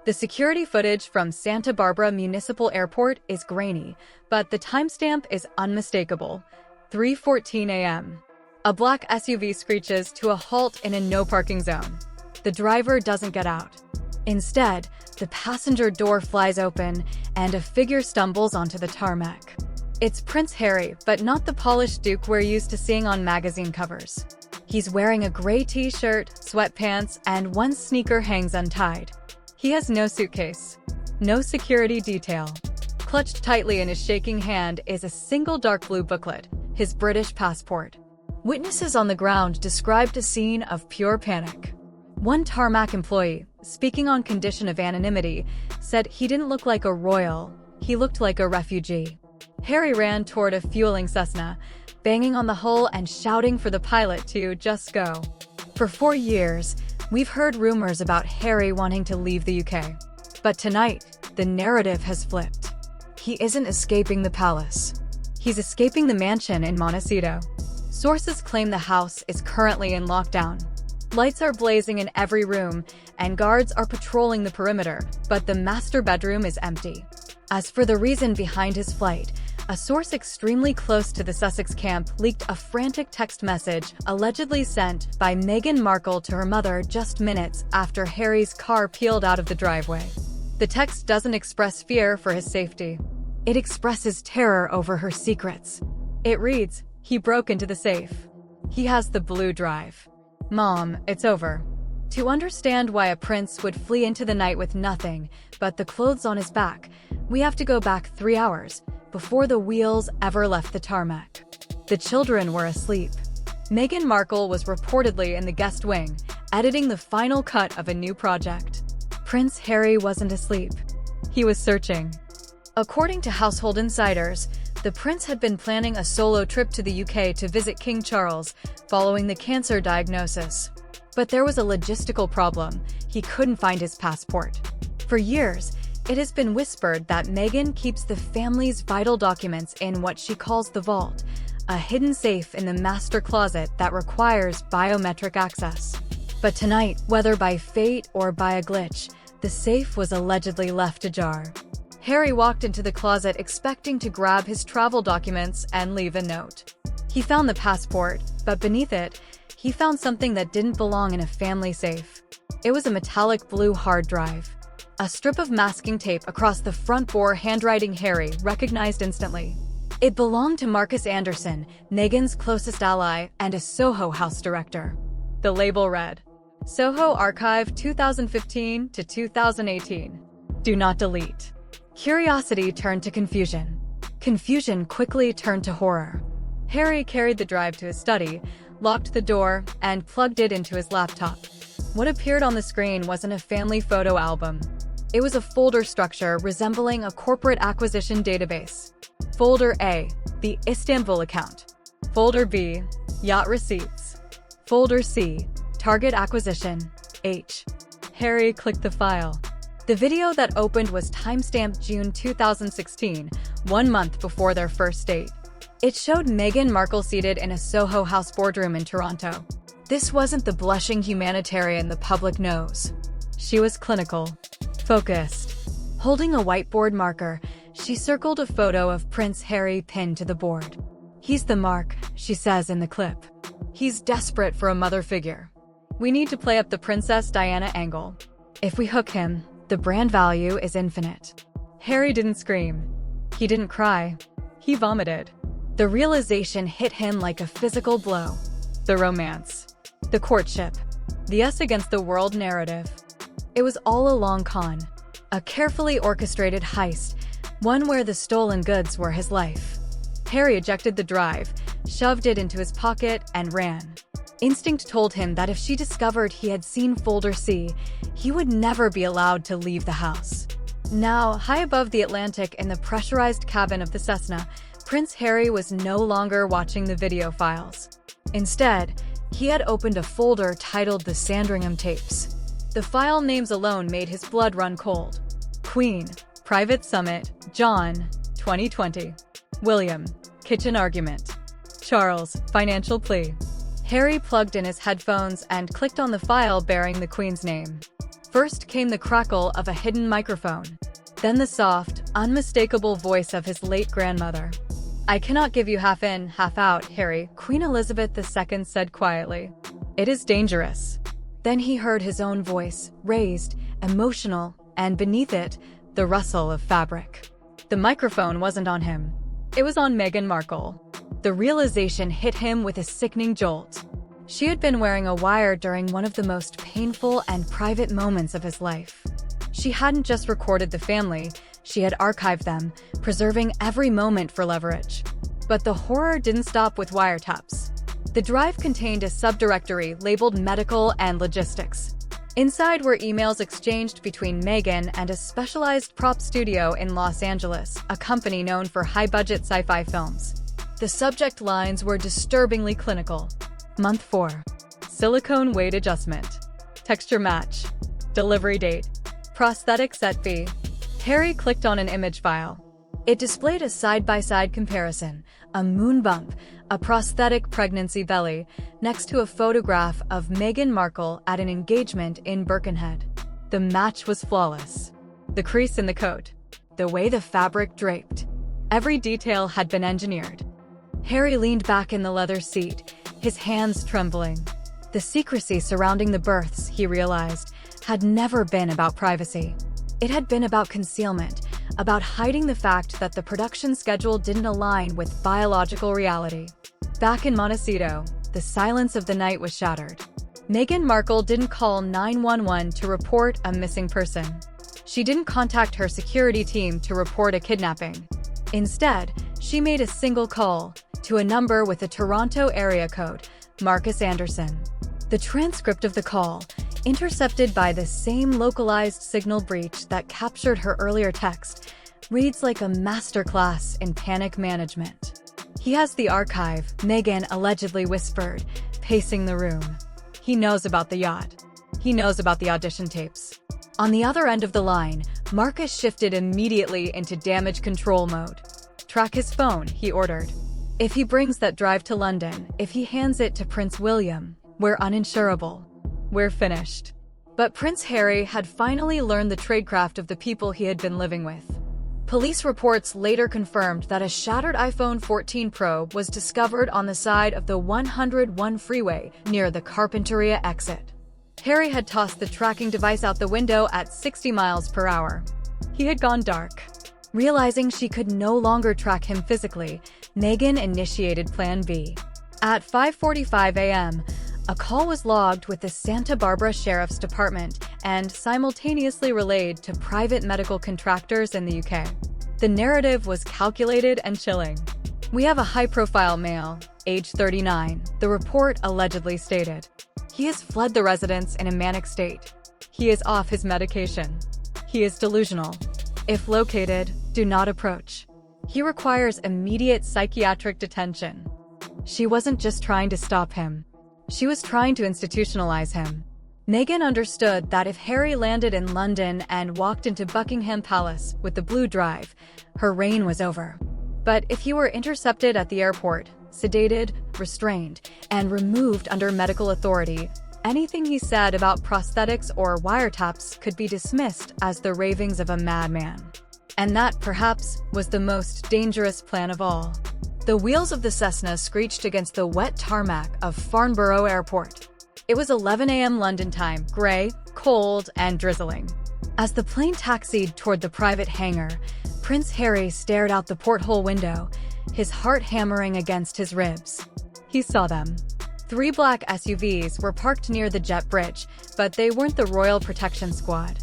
The security footage from Santa Barbara Municipal Airport is grainy, but the timestamp is unmistakable. 3:14 a.m. A black SUV screeches to a halt in a no-parking zone. The driver doesn't get out. Instead, the passenger door flies open and a figure stumbles onto the tarmac. It's Prince Harry, but not the polished Duke we're used to seeing on magazine covers. He's wearing a gray t-shirt, sweatpants, and one sneaker hangs untied. He has no suitcase, no security detail. Clutched tightly in his shaking hand is a single dark blue booklet, his British passport. Witnesses on the ground described a scene of pure panic. One tarmac employee, speaking on condition of anonymity, said he didn't look like a royal, he looked like a refugee. Harry ran toward a fueling Cessna, banging on the hull and shouting for the pilot to just go. For 4 years, we've heard rumors about Harry wanting to leave the UK. But tonight, the narrative has flipped. He isn't escaping the palace. He's escaping the mansion in Montecito. Sources claim the house is currently in lockdown. Lights are blazing in every room, and guards are patrolling the perimeter, but the master bedroom is empty. As for the reason behind his flight, a source extremely close to the Sussex camp leaked a frantic text message allegedly sent by Meghan Markle to her mother just minutes after Harry's car peeled out of the driveway. The text doesn't express fear for his safety. It expresses terror over her secrets. It reads, "He broke into the safe. He has the blue drive. Mom, it's over." To understand why a prince would flee into the night with nothing but the clothes on his back, we have to go back 3 hours, before the wheels ever left the tarmac. The children were asleep. Meghan Markle was reportedly in the guest wing, editing the final cut of a new project. Prince Harry wasn't asleep. He was searching. According to household insiders, the prince had been planning a solo trip to the UK to visit King Charles following the cancer diagnosis. But there was a logistical problem. He couldn't find his passport. For years, it has been whispered that Meghan keeps the family's vital documents in what she calls the vault, a hidden safe in the master closet that requires biometric access. But tonight, whether by fate or by a glitch, the safe was allegedly left ajar. Harry walked into the closet expecting to grab his travel documents and leave a note. He found the passport, but beneath it, he found something that didn't belong in a family safe. It was a metallic blue hard drive. A strip of masking tape across the front bore handwriting Harry recognized instantly. It belonged to Marcus Anderson, Meghan's closest ally and a Soho house director. The label read, "Soho Archive 2015 to 2018. Do not delete." Curiosity turned to confusion. Confusion quickly turned to horror. Harry carried the drive to his study, locked the door, and plugged it into his laptop. What appeared on the screen wasn't a family photo album. It was a folder structure resembling a corporate acquisition database. Folder A, the Istanbul account. Folder B, yacht receipts. Folder C, target acquisition, H. Harry clicked the file. The video that opened was timestamped June 2016, 1 month before their first date. It showed Meghan Markle seated in a Soho House boardroom in Toronto. This wasn't the blushing humanitarian the public knows. She was clinical, focused. Holding a whiteboard marker, she circled a photo of Prince Harry pinned to the board. "He's the mark," she says in the clip. "He's desperate for a mother figure. We need to play up the Princess Diana angle. If we hook him, the brand value is infinite." Harry didn't scream. He didn't cry. He vomited. The realization hit him like a physical blow. The romance. The courtship. The us against the world narrative. It was all a long con. A carefully orchestrated heist, one where the stolen goods were his life. Harry ejected the drive, shoved it into his pocket, and ran. Instinct told him that if she discovered he had seen Folder C, he would never be allowed to leave the house. Now, high above the Atlantic in the pressurized cabin of the Cessna, Prince Harry was no longer watching the video files. Instead, he had opened a folder titled The Sandringham Tapes. The file names alone made his blood run cold. Queen, Private Summit, John, 2020. William, Kitchen Argument. Charles, Financial Plea. Harry plugged in his headphones and clicked on the file bearing the Queen's name. First came the crackle of a hidden microphone, then the soft, unmistakable voice of his late grandmother. "I cannot give you half in, half out, Harry," Queen Elizabeth II said quietly. "It is dangerous." Then he heard his own voice, raised, emotional, and beneath it, the rustle of fabric. The microphone wasn't on him. It was on Meghan Markle. The realization hit him with a sickening jolt. She had been wearing a wire during one of the most painful and private moments of his life. She hadn't just recorded the family, she had archived them, preserving every moment for leverage. But the horror didn't stop with wiretaps. The drive contained a subdirectory labeled Medical and Logistics. Inside were emails exchanged between Meghan and a specialized prop studio in Los Angeles, a company known for high-budget sci-fi films. The subject lines were disturbingly clinical. Month 4. Silicone weight adjustment. Texture match. Delivery date. Prosthetic set fee. Harry clicked on an image file. It displayed a side-by-side comparison, a moon bump, a prosthetic pregnancy belly, next to a photograph of Meghan Markle at an engagement in Birkenhead. The match was flawless. The crease in the coat, the way the fabric draped. Every detail had been engineered. Harry leaned back in the leather seat, his hands trembling. The secrecy surrounding the births, he realized, had never been about privacy. It had been about concealment, about hiding the fact that the production schedule didn't align with biological reality. Back in Montecito, the silence of the night was shattered. Meghan Markle didn't call 911 to report a missing person. She didn't contact her security team to report a kidnapping. Instead, she made a single call to a number with a Toronto area code, Marcus Anderson. The transcript of the call, intercepted by the same localized signal breach that captured her earlier text, reads like a masterclass in panic management. "He has the archive," Meghan allegedly whispered, pacing the room. "He knows about the yacht. He knows about the audition tapes." On the other end of the line, Marcus shifted immediately into damage control mode. "Track his phone," he ordered. "If he brings that drive to London, if he hands it to Prince William, we're uninsurable. We're finished." But Prince Harry had finally learned the tradecraft of the people he had been living with. Police reports later confirmed that a shattered iPhone 14 Pro was discovered on the side of the 101 freeway near the Carpinteria exit. Harry had tossed the tracking device out the window at 60 miles per hour. He had gone dark. Realizing she could no longer track him physically, Meghan initiated Plan B. At 5:45 a.m., a call was logged with the Santa Barbara Sheriff's Department and simultaneously relayed to private medical contractors in the UK. The narrative was calculated and chilling. "We have a high-profile male, age 39, the report allegedly stated. He has fled the residence in a manic state. He is off his medication. He is delusional. If located, do not approach. He requires immediate psychiatric detention." She wasn't just trying to stop him. She was trying to institutionalize him. Meghan understood that if Harry landed in London and walked into Buckingham Palace with the blue drive, her reign was over. But if he were intercepted at the airport, sedated, restrained, and removed under medical authority, anything he said about prosthetics or wiretaps could be dismissed as the ravings of a madman. And that, perhaps, was the most dangerous plan of all. The wheels of the Cessna screeched against the wet tarmac of Farnborough Airport. It was 11 a.m. London time, grey, cold, and drizzling. As the plane taxied toward the private hangar, Prince Harry stared out the porthole window, his heart hammering against his ribs. He saw them. 3 black SUVs were parked near the jet bridge, but they weren't the Royal Protection Squad.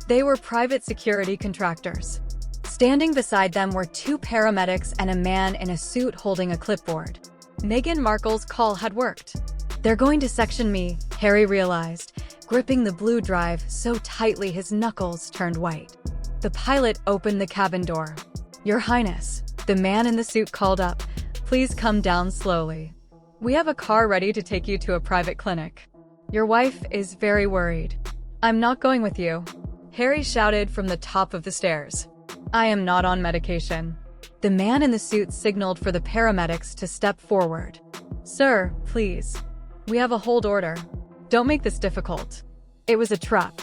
They were private security contractors. Standing beside them were 2 paramedics and a man in a suit holding a clipboard. Meghan Markle's call had worked. "They're going to section me," Harry realized, gripping the blue drive so tightly his knuckles turned white. The pilot opened the cabin door. "Your Highness," the man in the suit called up, "please come down slowly. We have a car ready to take you to a private clinic. Your wife is very worried." "I'm not going with you," Harry shouted from the top of the stairs. "I am not on medication." The man in the suit signaled for the paramedics to step forward. "Sir, please. We have a hold order. Don't make this difficult." It was a trap.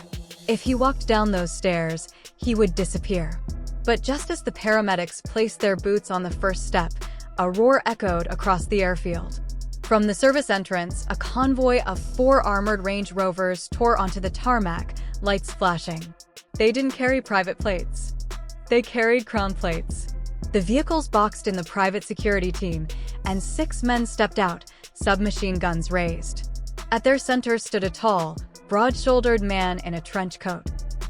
If he walked down those stairs, he would disappear. But just as the paramedics placed their boots on the first step, a roar echoed across the airfield. From the service entrance, a convoy of 4 armored Range Rovers tore onto the tarmac, lights flashing. They didn't carry private plates. They carried crown plates. The vehicles boxed in the private security team, and 6 men stepped out, submachine guns raised. At their center stood a tall, broad-shouldered man in a trench coat.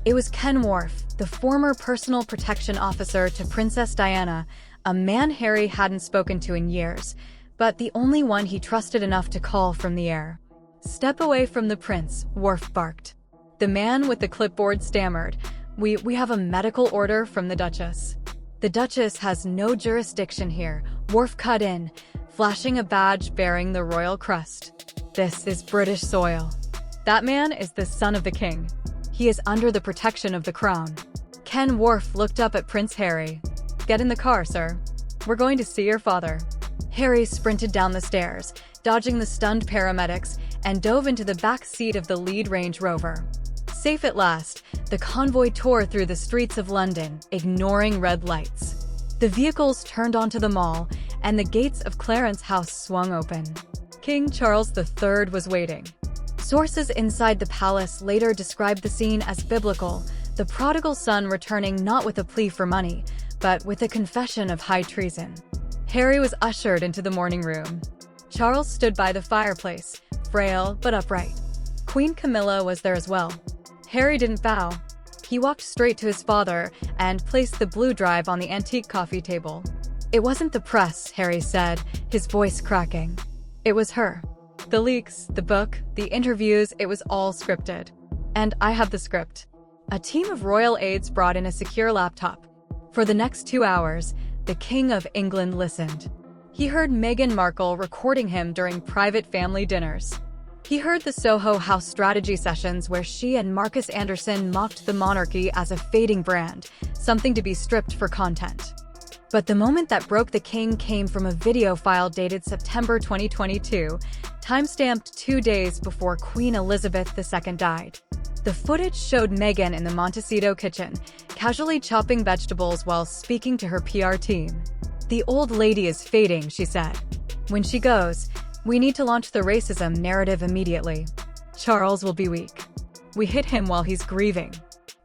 It was Ken Worf, the former personal protection officer to Princess Diana, a man Harry hadn't spoken to in years, but the only one he trusted enough to call from the air. "Step away from the prince," Worf barked. The man with the clipboard stammered, We have a medical order from the Duchess." "The Duchess has no jurisdiction here," Worf cut in, flashing a badge bearing the royal crest. "This is British soil. That man is the son of the king. He is under the protection of the crown." Ken Worf looked up at Prince Harry. "Get in the car, sir. We're going to see your father." Harry sprinted down the stairs, dodging the stunned paramedics, and dove into the back seat of the lead Range Rover. Safe at last, the convoy tore through the streets of London, ignoring red lights. The vehicles turned onto the Mall, and the gates of Clarence House swung open. King Charles III was waiting. Sources inside the palace later described the scene as biblical, the prodigal son returning not with a plea for money, but with a confession of high treason. Harry was ushered into the morning room. Charles stood by the fireplace, frail but upright. Queen Camilla was there as well. Harry didn't bow. He walked straight to his father and placed the blue drive on the antique coffee table. "It wasn't the press," Harry said, his voice cracking. "It was her. The leaks, the book, the interviews, it was all scripted. And I have the script." A team of royal aides brought in a secure laptop. For the next 2 hours, the King of England listened. He heard Meghan Markle recording him during private family dinners. He heard the Soho House strategy sessions where she and Marcus Anderson mocked the monarchy as a fading brand, something to be stripped for content. But the moment that broke the king came from a video file dated September 2022, timestamped 2 days before Queen Elizabeth II died. The footage showed Meghan in the Montecito kitchen, casually chopping vegetables while speaking to her PR team. "The old lady is fading," she said. "When she goes, we need to launch the racism narrative immediately. Charles will be weak. We hit him while he's grieving.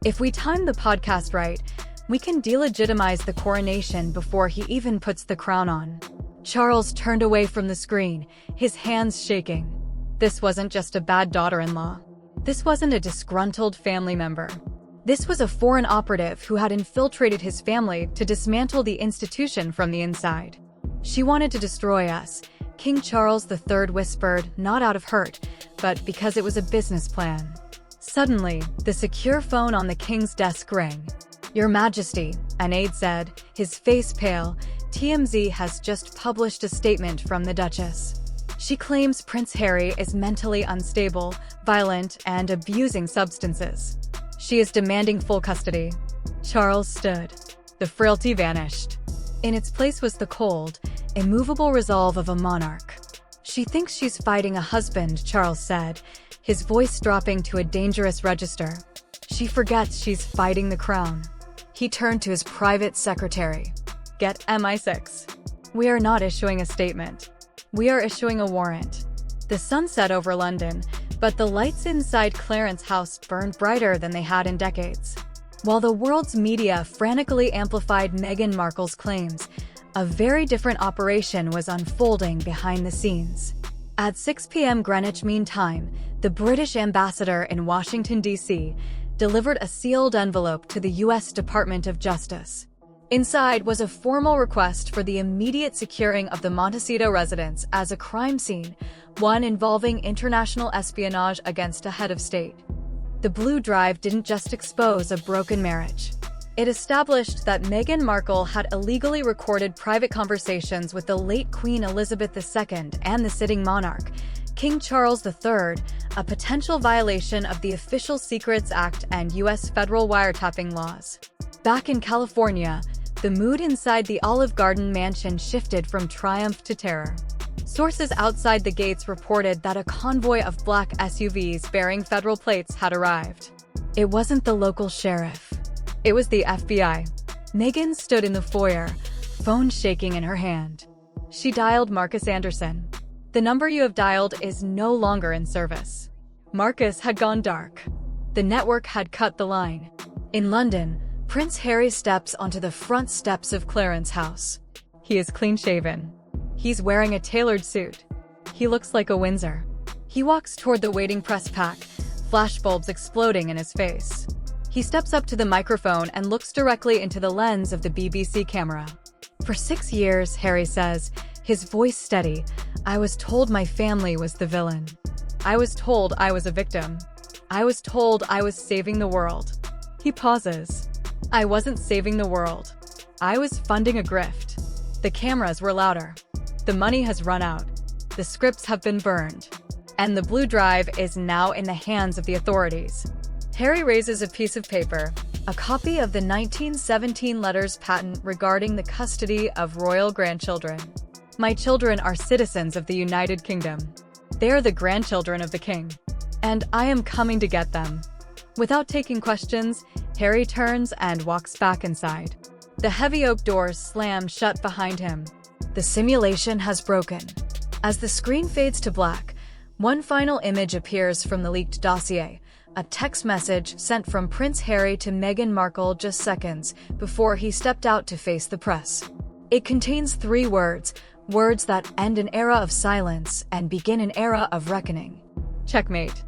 If we time the podcast right, we can delegitimize the coronation before he even puts the crown on." Charles turned away from the screen, his hands shaking. This wasn't just a bad daughter-in-law. This wasn't a disgruntled family member. This was a foreign operative who had infiltrated his family to dismantle the institution from the inside. "She wanted to destroy us," King Charles III whispered, not out of hurt, but because it was a business plan. Suddenly, the secure phone on the king's desk rang. "Your Majesty," an aide said, his face pale, "TMZ has just published a statement from the Duchess. She claims Prince Harry is mentally unstable, violent, and abusing substances. She is demanding full custody." Charles stood. The frailty vanished. In its place was the cold, immovable resolve of a monarch. "She thinks she's fighting a husband," Charles said, his voice dropping to a dangerous register. "She forgets she's fighting the crown." He turned to his private secretary. "Get MI6. We are not issuing a statement. We are issuing a warrant." The sun set over London, but the lights inside Clarence House burned brighter than they had in decades. While the world's media frantically amplified Meghan Markle's claims, a very different operation was unfolding behind the scenes. At 6 p.m. Greenwich Mean Time, the British ambassador in Washington, D.C., delivered a sealed envelope to the U.S. Department of Justice. Inside was a formal request for the immediate securing of the Montecito residence as a crime scene, one involving international espionage against a head of state. The blue drive didn't just expose a broken marriage. It established that Meghan Markle had illegally recorded private conversations with the late Queen Elizabeth II and the sitting monarch, King Charles III, a potential violation of the Official Secrets Act and U.S. federal wiretapping laws. Back in California, the mood inside the Olive Garden mansion shifted from triumph to terror. Sources outside the gates reported that a convoy of black SUVs bearing federal plates had arrived. It wasn't the local sheriff. It was the FBI. Meghan stood in the foyer, phone shaking in her hand. She dialed Marcus Anderson. "The number you have dialed is no longer in service." Marcus had gone dark. The network had cut the line. In London, Prince Harry steps onto the front steps of Clarence House. He is clean-shaven. He's wearing a tailored suit. He looks like a Windsor. He walks toward the waiting press pack, flashbulbs exploding in his face. He steps up to the microphone and looks directly into the lens of the BBC camera. "For 6 years," Harry says, his voice steady, "I was told my family was the villain. I was told I was a victim. I was told I was saving the world." He pauses. "I wasn't saving the world. I was funding a grift." The cameras were louder. "The money has run out. The scripts have been burned. And the blue drive is now in the hands of the authorities." Harry raises a piece of paper, a copy of the 1917 letters patent regarding the custody of royal grandchildren. "My children are citizens of the United Kingdom. They are the grandchildren of the king. And I am coming to get them." Without taking questions, Harry turns and walks back inside. The heavy oak doors slam shut behind him. The simulation has broken. As the screen fades to black, one final image appears from the leaked dossier, a text message sent from Prince Harry to Meghan Markle just seconds before he stepped out to face the press. It contains 3 words, words that end an era of silence and begin an era of reckoning. Checkmate.